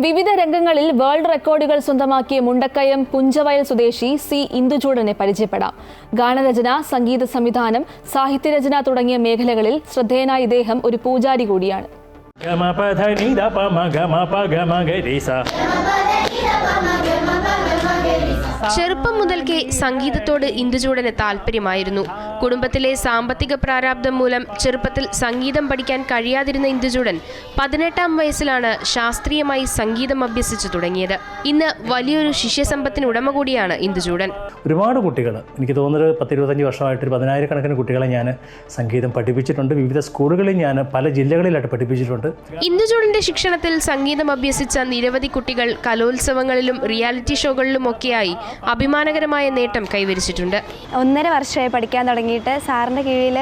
വിവിധ രംഗങ്ങളിൽ വേൾഡ് റെക്കോർഡുകൾ സ്വന്തമാക്കിയ മുണ്ടക്കയം പുഞ്ചവയൽ സ്വദേശി സി ഇന്ദുചൂടനെ പരിചയപ്പെടാം. ഗാനരചന, സംഗീത സംവിധാനം, സാഹിത്യരചന തുടങ്ങിയ മേഖലകളിൽ ശ്രദ്ധേയനായ ഇദ്ദേഹം ഒരു പൂജാരി കൂടിയാണ്. ചെറുപ്പം മുതൽക്കേ സംഗീതത്തോട് ഇന്ദുചൂടന് താല്പര്യമായിരുന്നു. കുടുംബത്തിലെ സാമ്പത്തിക പ്രാരാബ്ദം മൂലം ചെറുപ്പത്തിൽ സംഗീതം പഠിക്കാൻ കഴിയാതിരുന്ന ഇന്ദുചൂടൻ 18-ാം വയസ്സിലാണ് ശാസ്ത്രീയമായി സംഗീതം അഭ്യസിച്ചു തുടങ്ങിയത്. ഇന്ന് വലിയൊരു ശിഷ്യസമ്പത്തിന് ഉടമ കൂടിയാണ് ഇന്ദുചൂടൻ. ഒരുപാട് കുട്ടികൾ, എനിക്ക് തോന്നുന്നത് 10-25 വർഷമായിട്ട് 10,000-കണക്കിന് കുട്ടികളെ ഞാൻ സംഗീതം പഠിപ്പിച്ചിട്ടുണ്ട്. വിവിധ സ്കൂളുകളിൽ ഞാൻ പല ജില്ലകളിലായിട്ട് പഠിപ്പിച്ചിട്ടുണ്ട്. ഇന്ദുചൂടന്റെ ശിക്ഷണത്തിൽ സംഗീതം അഭ്യസിച്ച നിരവധി കുട്ടികൾ കലോത്സവങ്ങളിലും റിയാലിറ്റി ഷോകളിലുമൊക്കെയായി അഭിമാനകരമായ നേട്ടം കൈവരിച്ചിട്ടുണ്ട്. 1.5 വർഷമായി പഠിക്കാൻ തുടങ്ങിയിട്ട് സാറിൻ്റെ കീഴിൽ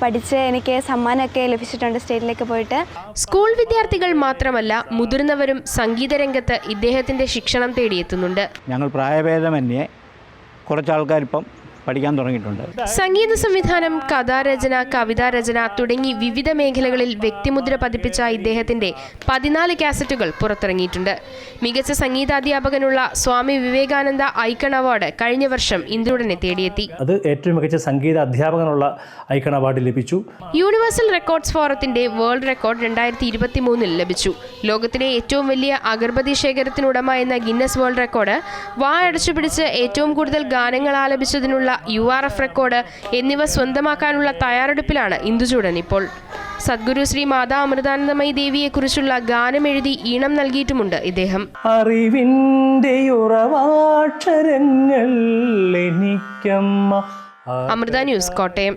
പഠിച്ച് എനിക്ക് സമ്മാനമൊക്കെ ലഭിച്ചിട്ടുണ്ട് സ്റ്റേറ്റിലേക്ക് പോയിട്ട്. സ്കൂൾ വിദ്യാർത്ഥികൾ മാത്രമല്ല മുതിർന്നവരും സംഗീതരംഗത്ത് ഇദ്ദേഹത്തിന്റെ ശിക്ഷണം തേടിയെത്തുന്നുണ്ട്. ഞങ്ങൾ പ്രായഭേദമന്യേ കുറച്ചാൾക്കാർ ഇപ്പം പഠിക്കാൻ തുടങ്ങിയിട്ടുണ്ട്. സംഗീത സംവിധാനം, കഥാരചന, കവിതാരചന തുടങ്ങി വിവിധ മേഖലകളിൽ വ്യക്തിമുദ്ര പതിപ്പിച്ച ഇദ്ദേഹത്തിന്റെ 14 കാസറ്റുകൾ പുറത്തിറങ്ങിയിട്ടുണ്ട്. മികച്ച സംഗീതാധ്യാപകനുള്ള സ്വാമി വിവേകാനന്ദ ഐക്കൺ അവാർഡ് കഴിഞ്ഞ വർഷം ഇന്ദുചൂടനെ തേടിയെത്തി. അത് ഏറ്റവും മികച്ച സംഗീത അധ്യാപകനുള്ള ഐക്കൺ അവാർഡ് ലഭിച്ചു. യൂണിവേഴ്സൽ റെക്കോർഡ്സ് ഫോറത്തിന്റെ വേൾഡ് റെക്കോർഡ് 2023 ലഭിച്ചു. ലോകത്തിലെ ഏറ്റവും വലിയ അഗർബതി ശേഖരത്തിനുടമ എന്ന ഗിന്നസ് വേൾഡ് റെക്കോർഡ്, വാ അടച്ചുപിടിച്ച് ഏറ്റവും കൂടുതൽ ഗാനങ്ങൾ ആലപിച്ചതിനുള്ള URF റെക്കോർഡ് എന്നിവ സ്വന്തമാക്കാനുള്ള തയ്യാറെടുപ്പിലാണ് ഇന്ദുചൂടൻ ഇപ്പോൾ. സദ്ഗുരു ശ്രീ മാതാ അമൃതാനന്ദമയി ദേവിയെക്കുറിച്ചുള്ള ഗാനം എഴുതി ഈണം നൽകിയിട്ടുമുണ്ട് ഇദ്ദേഹം. അറിവിന്റെ ഉറവാക്ഷരങ്ങൾ എനിക്കമ്മ. അമൃത ന്യൂസ്, കോട്ടയം.